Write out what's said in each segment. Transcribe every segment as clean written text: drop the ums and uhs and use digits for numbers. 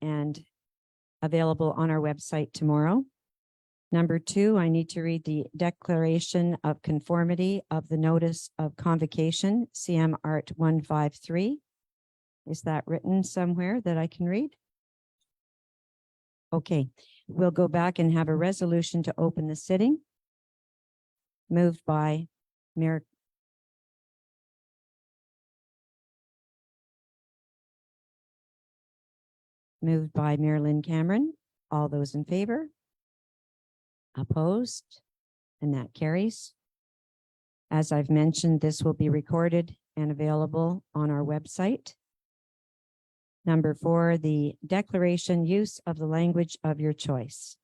and available on our website tomorrow. Number 2, I need to read the declaration of conformity of the notice of convocation, CM Art 153. Is that written somewhere that I can read? Okay, we'll go back and have a resolution to open the sitting. Moved by Mayor Lynn Cameron. All those in favor? Opposed? And that carries. As I've mentioned, this will be recorded and available on our website. Number 4, the declaration use of the language of your choice.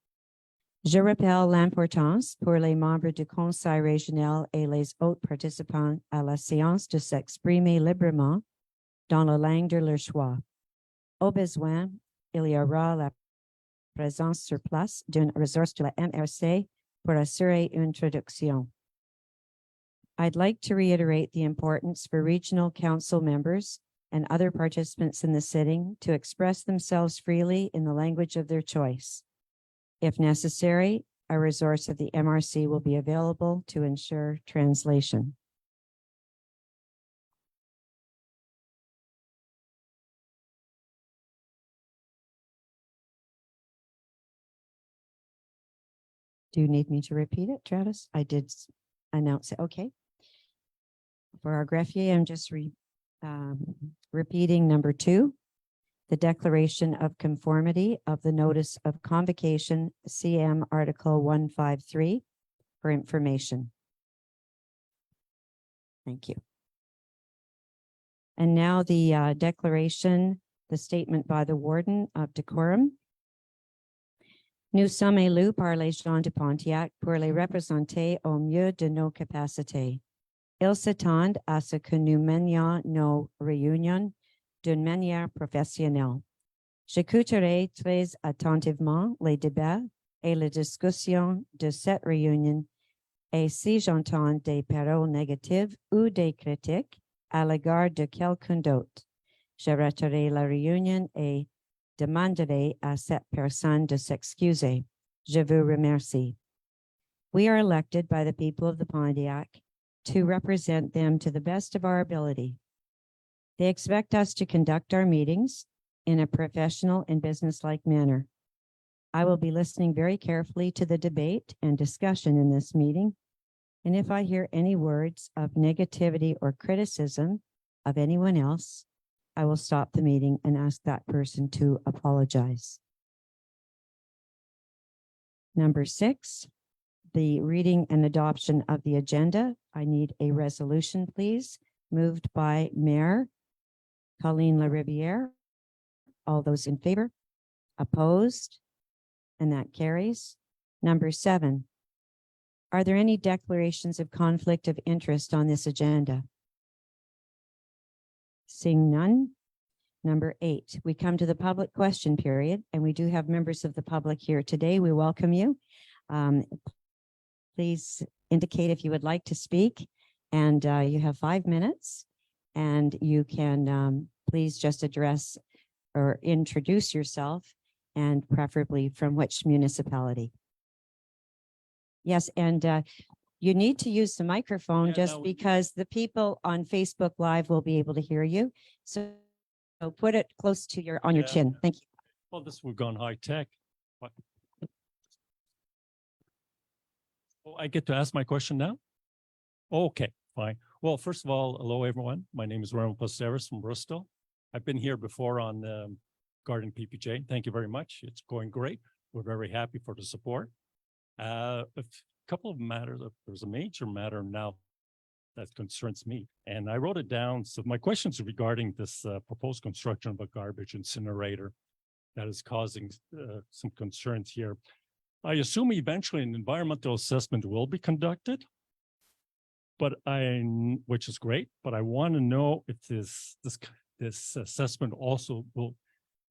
Je rappelle l'importance pour les membres du conseil régional et les autres participants à la séance de s'exprimer librement dans la langue de leur choix. Au besoin, il y aura la présence sur place d'une ressource de la MRC pour assurer une traduction. I'd like to reiterate the importance for regional council members and other participants in the sitting to express themselves freely in the language of their choice. If necessary, a resource of the MRC will be available to ensure translation. Do you need me to repeat it, Travis? I did announce it. Okay. For our greffier, I'm just repeating number 2, the declaration of conformity of the notice of convocation, CM Article 153, for information. Thank you. And now the declaration, the statement by the Warden of Decorum. Nous sommes élus par les gens de Pontiac pour les représenter au mieux de nos capacités. Ils s'attendent à ce que nous menions nos réunions d'une manière professionnelle. J'écouterai très attentivement les débats et les discussions de cette réunion, et si j'entends des paroles négatives ou des critiques à l'égard de quelqu'un d'autre, j'arrêterai la réunion et demanderai à cette personne de s'excuser. Je vous remercie. We are elected by the people of the Pontiac to represent them to the best of our ability. They expect us to conduct our meetings in a professional and businesslike manner. I will be listening very carefully to the debate and discussion in this meeting, and if I hear any words of negativity or criticism of anyone else, I will stop the meeting and ask that person to apologize. Number 6, the reading and adoption of the agenda. I need a resolution, please. Moved by Mayor Colleen LaRiviere. All those in favor? Opposed? And that carries. Number 7, are there any declarations of conflict of interest on this agenda? Seeing none. Number 8, we come to the public question period, and we do have members of the public here today. We welcome you. Please indicate if you would like to speak, and you have 5 minutes, and you can please just address or introduce yourself, and preferably from which municipality. Yes, and you need to use the microphone because the people on Facebook Live will be able to hear you. So put it close to your your chin. Thank you. Well, we've gone high tech. What? Oh, I get to ask my question now? Okay, fine. Well, first of all, hello, everyone. My name is Ronald Posteris from Bristol. I've been here before on Garden PPJ. Thank you very much. It's going great. We're very happy for the support. A couple of matters. There's a major matter now that concerns me, and I wrote it down. So my questions are regarding this proposed construction of a garbage incinerator that is causing some concerns here. I assume eventually an environmental assessment will be conducted, but which is great, but I want to know if this assessment also will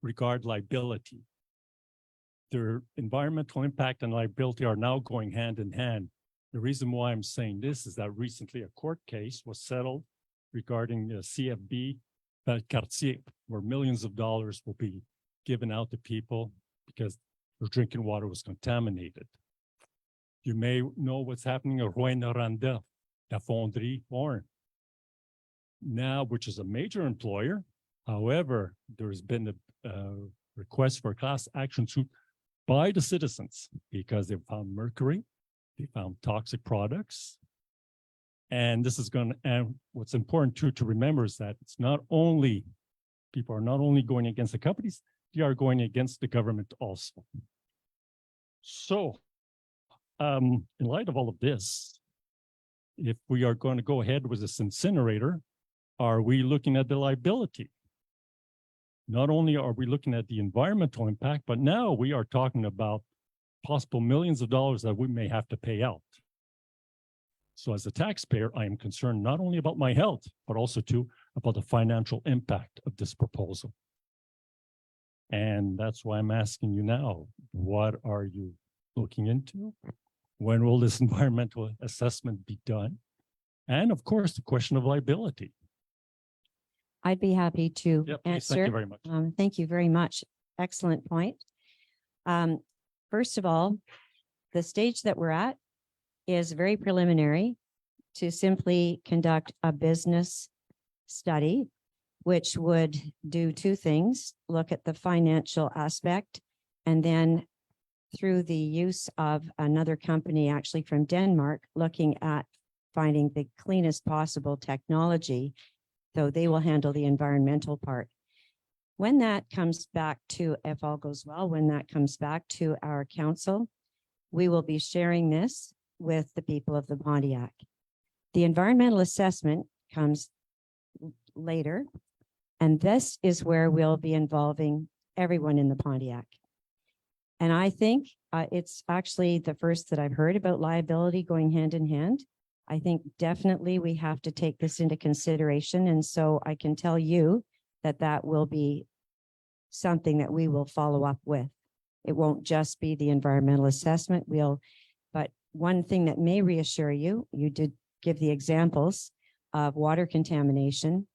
regard liability. Their environmental impact and liability are now going hand in hand. The reason why I'm saying this is that recently a court case was settled regarding CFB Quartier, where millions of dollars will be given out to people because their drinking water was contaminated. You may know what's happening at Rouyn-Noranda, La Fonderie, Horn. Now, which is a major employer. However, there's been a request for a class action suit by the citizens because they found mercury, they found toxic products. And this is going to, and what's important too to remember is that it's not only, people are not only going against the companies, they are going against the government also. So, in light of all of this, if we are going to go ahead with this incinerator, are we looking at the liability? Not only are we looking at the environmental impact, but now we are talking about possible millions of dollars that we may have to pay out. So as a taxpayer, I am concerned not only about my health, but also too about the financial impact of this proposal. And that's why I'm asking you now, what are you looking into? When will this environmental assessment be done? And of course, the question of liability. I'd be happy to Yep, please, answer. thank you very much. Thank you very much. Excellent point. First of all, the stage that we're at is very preliminary to simply conduct a business study, which would do two things: look at the financial aspect, and then through the use of another company, actually from Denmark, looking at finding the cleanest possible technology, though they will handle the environmental part. When that comes back to, if all goes well, when that comes back to our council, we will be sharing this with the people of the Pontiac. The environmental assessment comes later, and this is where we'll be involving everyone in the Pontiac. And I think it's actually the first that I've heard about liability going hand in hand. I think definitely we have to take this into consideration. And so I can tell you that that will be something that we will follow up with. It won't just be the environmental assessment. But one thing that may reassure you, you did give the examples of water contamination.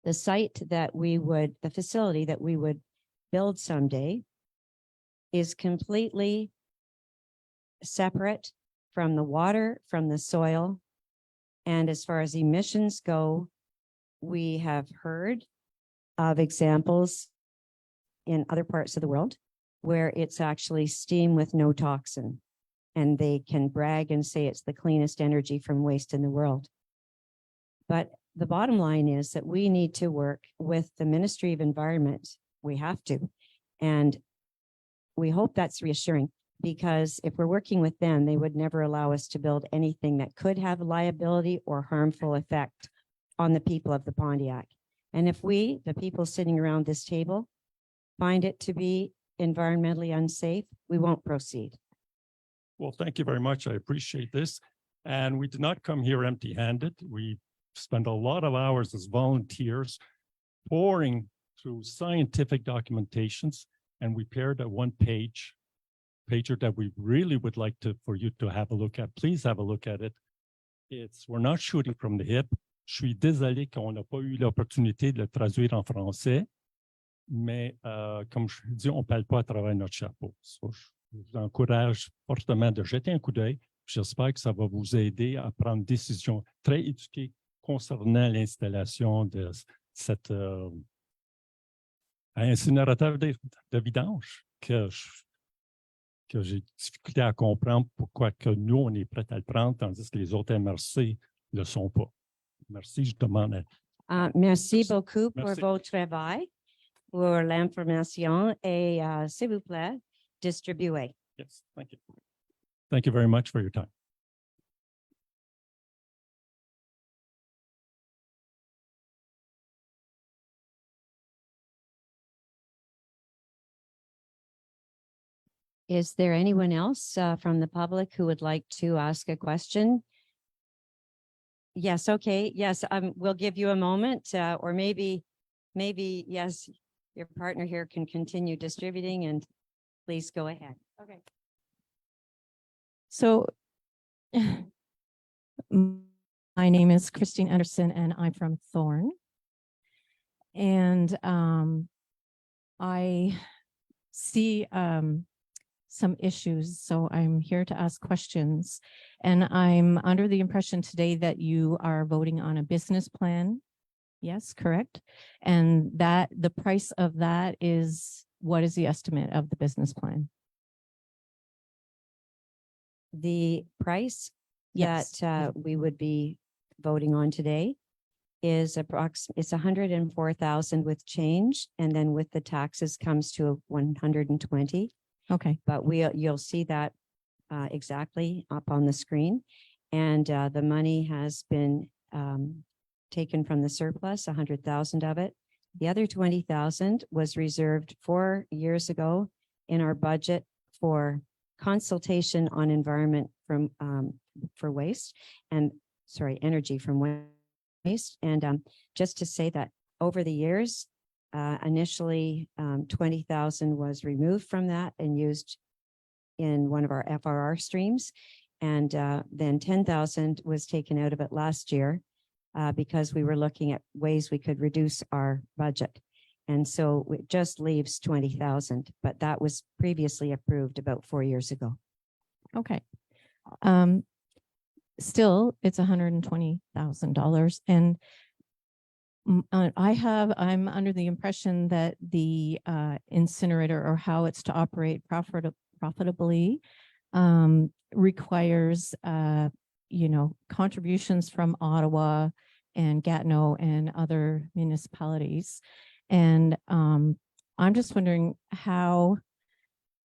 The site that the facility that we would build someday is completely separate from the water, from the soil. And as far as emissions go, we have heard of examples in other parts of the world where it's actually steam with no toxin. And they can brag and say it's the cleanest energy from waste in the world. But the bottom line is that we need to work with the Ministry of Environment. We have to. And we hope that's reassuring, because if we're working with them, they would never allow us to build anything that could have liability or harmful effect on the people of the Pontiac. And if we, the people sitting around this table, find it to be environmentally unsafe, we won't proceed. Well, thank you very much. I appreciate this. And we did not come here empty-handed. We spent a lot of hours as volunteers pouring through scientific documentations, and we paired a pager that we really would like for you to have a look at. Please have a look at it. We're not shooting from the hip. Je suis désolé qu'on n'a pas eu l'opportunité de le traduire en français, mais comme je dis, on ne parle pas à travers notre chapeau. So, je vous encourage fortement de jeter un coup d'œil. J'espère que ça va vous aider à prendre une décision très éduquée concernant l'installation de cet incinérateur de vidange que j'ai difficulté à comprendre pourquoi que nous, on est prêts à le prendre, tandis que les autres MRC ne le sont pas. Merci, je demande. Merci beaucoup pour Merci. votre travail, pour l'information et s'il vous plaît, distribuez. Yes, thank you. Thank you very much for your time. Is there anyone else from the public who would like to ask a question? Yes, okay. Yes, we'll give you a moment, or maybe, yes, your partner here can continue distributing, and please go ahead. Okay. So my name is Christine Anderson and I'm from Thorn. And I see some issues, so I'm here to ask questions. And I'm under the impression today that you are voting on a business plan. Yes, correct. And that the price of that is, what is the estimate of the business plan? The price Yes. that we would be voting on today is it's 104,000 with change, and then with the taxes comes to 120. Okay. But you'll see that exactly up on the screen. And the money has been taken from the surplus, 100,000 of it. The other 20,000 was reserved 4 years ago in our budget for consultation on environment from for waste and energy from waste. And just to say that over the years, initially 20,000 was removed from that and used in one of our FRR streams. And then 10,000 was taken out of it last year because we were looking at ways we could reduce our budget. And so it just leaves 20,000, but that was previously approved about 4 years ago. Okay. Still, it's $120,000. And I'm under the impression that the incinerator, or how it's to operate profitably, requires, contributions from Ottawa and Gatineau and other municipalities. And I'm just wondering how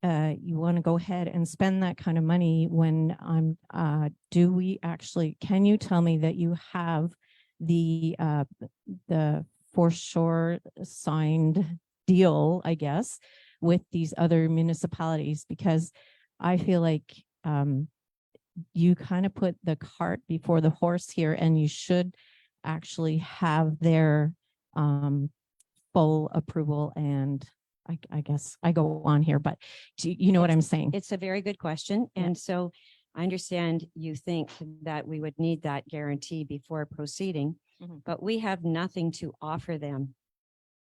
you want to go ahead and spend that kind of money when can you tell me that you have the foreshore signed deal, I guess, with these other municipalities? Because I feel like you kind of put the cart before the horse here, and you should actually have their full approval. And I guess I go on here, but you know what I'm saying? It's a very good question. Yeah. And so I understand you think that we would need that guarantee before proceeding, but we have nothing to offer them.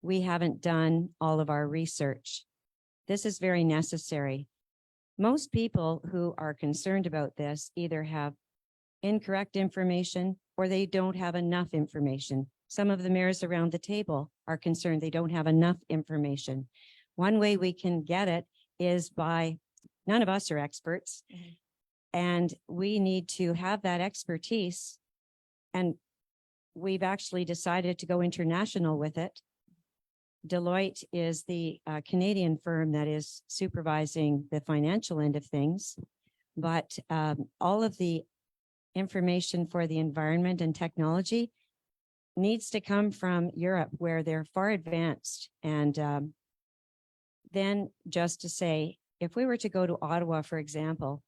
We haven't done all of our research. This is very necessary. Most people who are concerned about this either have incorrect information or they don't have enough information. Some of the mayors around the table are concerned they don't have enough information. One way we can get it is by, none of us are experts, and we need to have that expertise. And we've actually decided to go international with it. Deloitte is the Canadian firm that is supervising the financial end of things, but all of the information for the environment and technology needs to come from Europe, where they're far advanced. And then just to say, if we were to go to Ottawa, for example,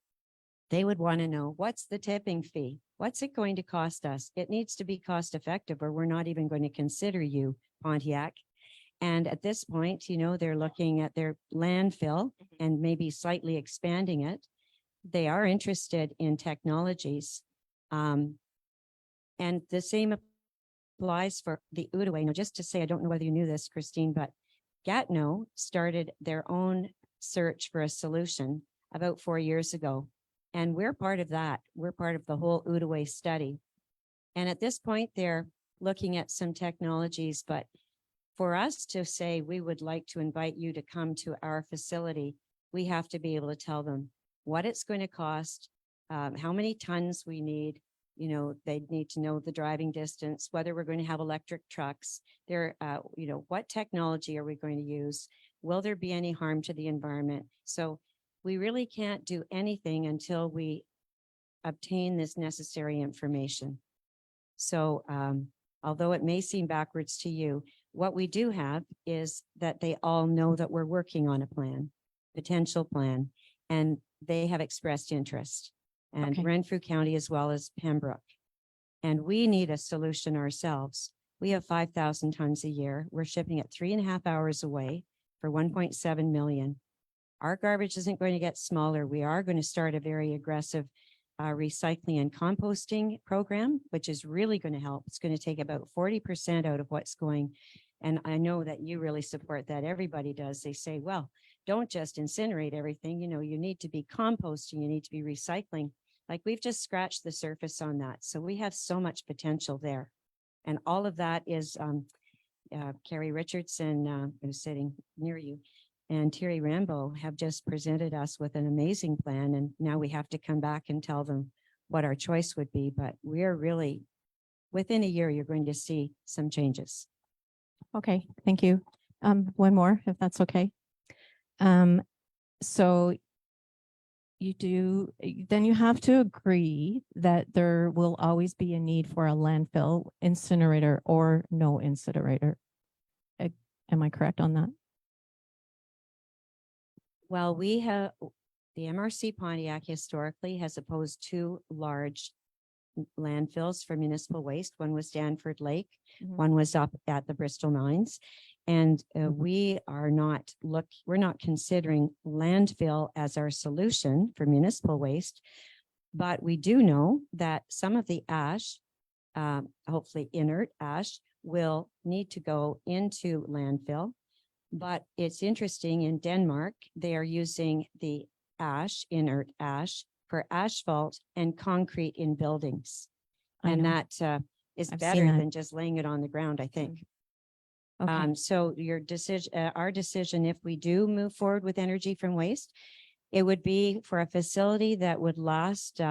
they would want to know, what's the tipping fee? What's it going to cost us? It needs to be cost effective, or we're not even going to consider you, Pontiac. And at this point, they're looking at their landfill and maybe slightly expanding it. They are interested in technologies. And the same applies for the Outaouais. Now, just to say, I don't know whether you knew this, Christine, but Gatineau started their own search for a solution about 4 years ago. And we're part of that. We're part of the whole Outaouais study. And at this point, they're looking at some technologies, but for us to say we would like to invite you to come to our facility, we have to be able to tell them what it's going to cost, how many tons we need. They need to know the driving distance, whether we're going to have electric trucks. What technology are we going to use? Will there be any harm to the environment? So we really can't do anything until we obtain this necessary information. So although it may seem backwards to you, what we do have is that they all know that we're working on a plan, potential plan, and they have expressed interest. And Okay. Renfrew County as well as Pembroke. And we need a solution ourselves. We have 5,000 tons a year. We're shipping it 3.5 hours away for 1.7 million. Our garbage isn't going to get smaller. We are going to start a very aggressive recycling and composting program, which is really going to help. It's going to take about 40% out of what's going And I know that you really support that. Everybody does. They say, well, don't just incinerate everything. You know, you need to be composting, you need to be recycling. Like we've just scratched the surface on that. So we have so much potential there. And all of that is Carrie Richardson, who's sitting near you, and Thierry Rambo have just presented us with an amazing plan. And now we have to come back and tell them what our choice would be. But we're really, within a year, you're going to see some changes. Okay, thank you. One more, if that's okay. So then you have to agree that there will always be a need for a landfill incinerator or no incinerator. Am I correct on that? Well, we have, the MRC Pontiac historically has opposed two large landfills for municipal waste. One was Danford Lake, one was up at the Bristol Mines. And we're not considering landfill as our solution for municipal waste, but we do know that some of the ash, hopefully inert ash, will need to go into landfill. But it's interesting, in Denmark, they are using the ash, inert ash, for asphalt and concrete in buildings. And that is better than just laying it on the ground, I think. Okay. So your decision, our decision, if we do move forward with energy from waste, it would be for a facility that would last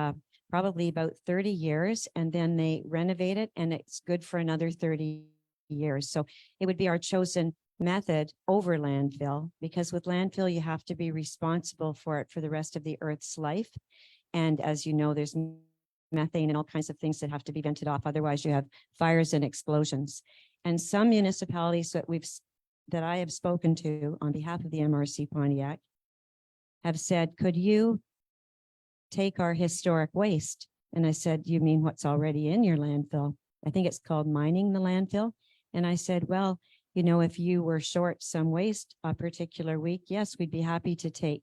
probably about 30 years, and then they renovate it and it's good for another 30 years. So it would be our chosen method over landfill, because with landfill, you have to be responsible for it for the rest of the Earth's life. And as you know, there's methane and all kinds of things that have to be vented off. Otherwise, you have fires and explosions. And some municipalities that I have spoken to on behalf of the MRC Pontiac have said, could you take our historic waste? And I said, you mean what's already in your landfill? I think it's called mining the landfill. And I said, well, you know, if you were short some waste a particular week, yes, we'd be happy to take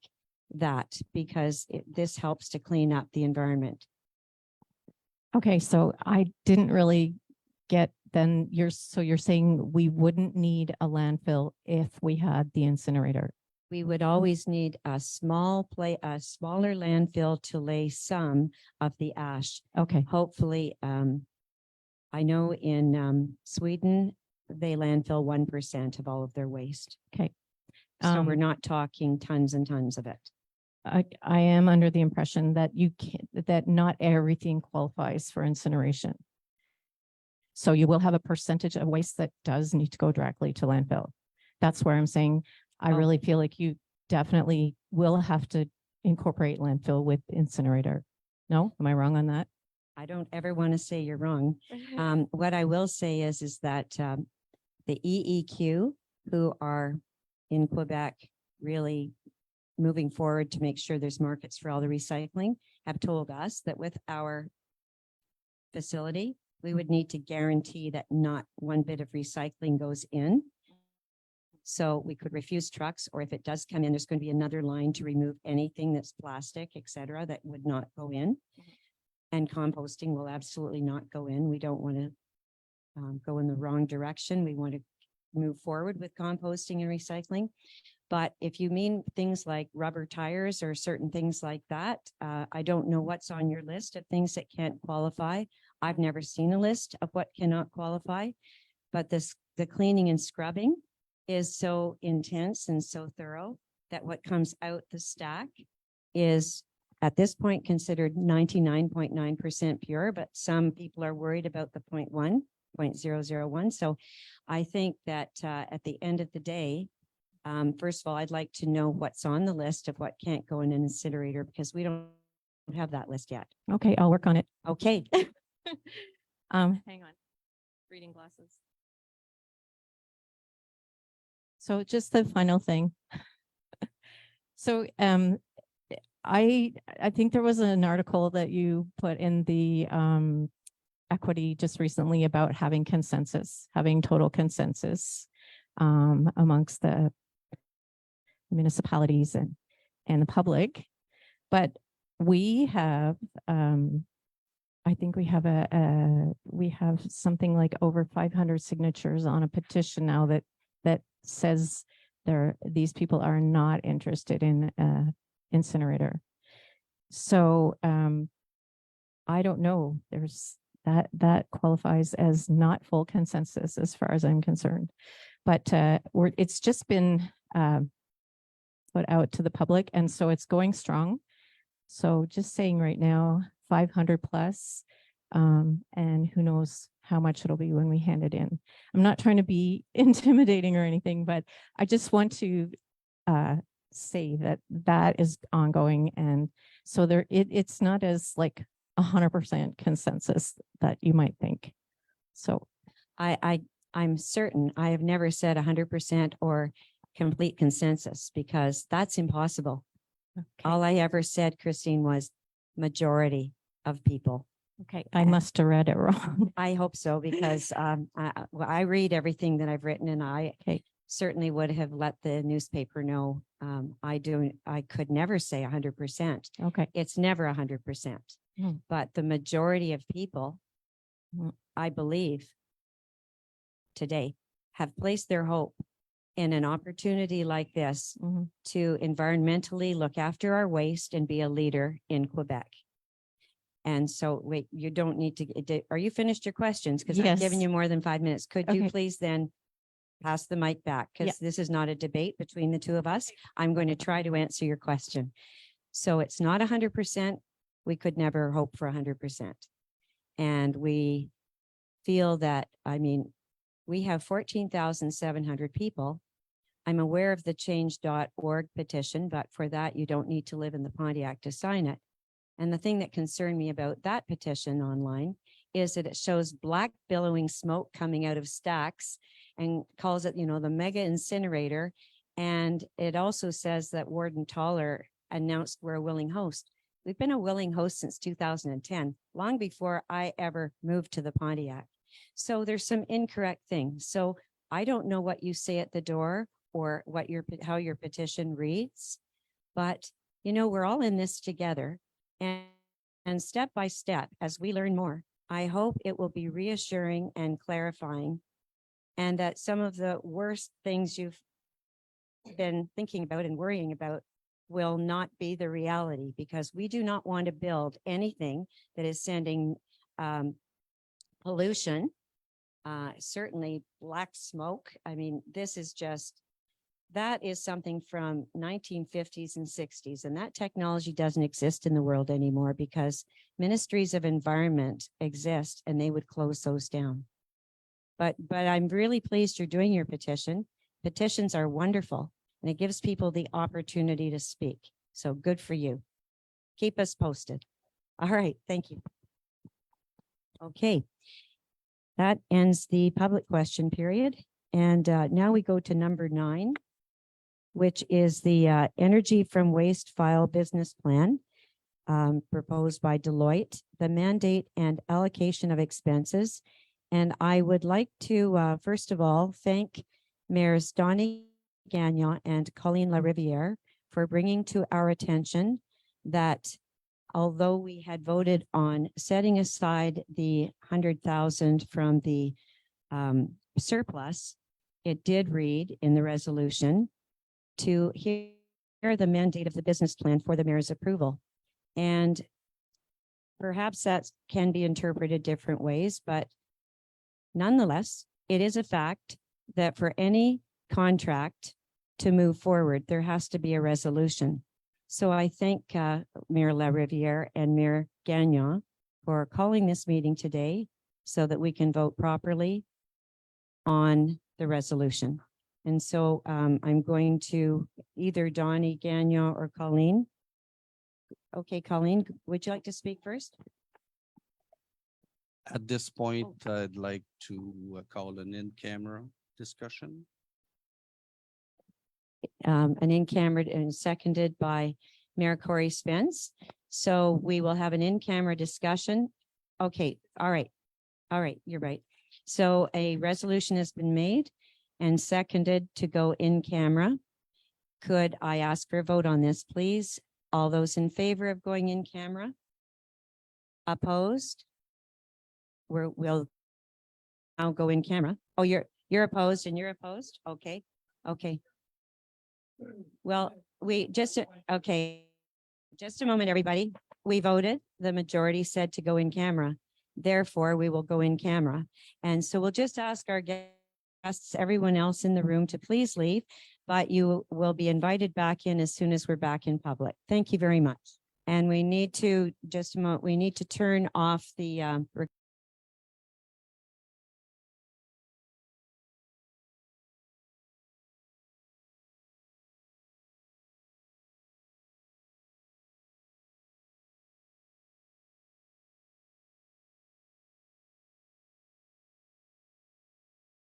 that, because this helps to clean up the environment. Okay, so I didn't really get, then you're saying we wouldn't need a landfill if we had the incinerator. We would always need a smaller landfill to lay some of the ash. Okay. Hopefully, I know in Sweden, they landfill 1% of all of their waste. Okay. So we're not talking tons and tons of it. I am under the impression that that not everything qualifies for incineration. So you will have a percentage of waste that does need to go directly to landfill. That's where I'm saying I really feel like you definitely will have to incorporate landfill with incinerator. No, am I wrong on that? I don't ever want to say you're wrong. What I will say is that the EEQ, who are in Quebec really moving forward to make sure there's markets for all the recycling, have told us that with our facility, we would need to guarantee that not one bit of recycling goes in. So we could refuse trucks, or if it does come in, there's going to be another line to remove anything that's plastic, et cetera, that would not go in. And composting will absolutely not go in. We don't want to go in the wrong direction. We want to move forward with composting and recycling. But if you mean things like rubber tires or certain things like that, I don't know what's on your list of things that can't qualify. I've never seen a list of what cannot qualify, but the cleaning and scrubbing is so intense and so thorough that what comes out the stack is at this point considered 99.9% pure, but some people are worried about the 0.001. So I think that at the end of the day, first of all, I'd like to know what's on the list of what can't go in an incinerator, because we don't have that list yet. Okay, I'll work on it. Okay. Hang on. Reading glasses. So just the final thing. So I think there was an article that you put in the Equity just recently about having total consensus amongst the municipalities and the public. But we have I think we have we have something like over 500 signatures on a petition now that says these people are not interested in incinerator. So I don't know. There's that qualifies as not full consensus as far as I'm concerned. But it's just been put out to the public, and so it's going strong. So just saying right now, 500 plus, and who knows how much it'll be when we hand it in. I'm not trying to be intimidating or anything, but I just want to say that is ongoing. And so it's not as like 100% consensus that you might think. So I'm certain I have never said 100% or complete consensus, because that's impossible. okay. All I ever said, Christine, was majority of people. Okay, I must have read it wrong. I hope so, because I read everything that I've written, and I certainly would have let the newspaper know. I could never say 100%. Okay. It's never 100%. But the majority of people, I believe, today have placed their hope in an opportunity like this to environmentally look after our waste and be a leader in Quebec. And so, wait, you don't need to, are you finished your questions? Because I've given you more than 5 minutes. Could you please then pass the mic back? Because this is not a debate between the two of us. I'm going to try to answer your question. So it's not 100%. We could never hope for 100%. And we feel that, I mean, we have 14,700 people. I'm aware of the change.org petition, but for that, you don't need to live in the Pontiac to sign it. And the thing that concerned me about that petition online is that it shows black billowing smoke coming out of stacks and calls it, the mega incinerator. And it also says that Warden Toller announced we're a willing host. We've been a willing host since 2010, long before I ever moved to the Pontiac. So there's some incorrect things. So I don't know what you say at the door or how your petition reads, but we're all in this together, and step by step, as we learn more, I hope it will be reassuring and clarifying, and that some of the worst things you've been thinking about and worrying about will not be the reality, because we do not want to build anything that is sending pollution, certainly black smoke. I mean, that is something from 1950s and 60s, and that technology doesn't exist in the world anymore, because ministries of environment exist and they would close those down. But I'm really pleased you're doing your petition. Petitions are wonderful, and it gives people the opportunity to speak. So good for you. Keep us posted. All right. Thank you. Okay. That ends the public question period. And now we go to number 9, which is the Energy from Waste File Business Plan proposed by Deloitte, the mandate and allocation of expenses. And I would like to, first of all, thank Mayor's Donnie Gagnon and Colleen LaRiviere for bringing to our attention that although we had voted on setting aside the 100,000 from the surplus, it did read in the resolution to hear the mandate of the business plan for the mayor's approval. And perhaps that can be interpreted different ways, but nonetheless, it is a fact that for any contract to move forward, there has to be a resolution. So I thank Mayor LaRiviere and Mayor Gagnon for calling this meeting today so that we can vote properly on the resolution. And so I'm going to either Donnie Gagnon or Colleen. Okay, Colleen, would you like to speak first? At this point, I'd like to call an in-camera discussion. An in-camera and seconded by Mayor Corey Spence. So we will have an in-camera discussion. Okay, all right. All right, you're right. So a resolution has been made and seconded to go in camera. Could I ask for a vote on this, please? All those in favor of going in camera? Opposed? we'll now go in camera. Oh, you're opposed and you're opposed? Okay, okay. Well, okay, just a moment, everybody. We voted. The majority said to go in camera. Therefore, we will go in camera. And so we'll just ask our guests, everyone else in the room to please leave, but you will be invited back in as soon as we're back in public. Thank you very much. And we need to, just a moment, we need to turn off the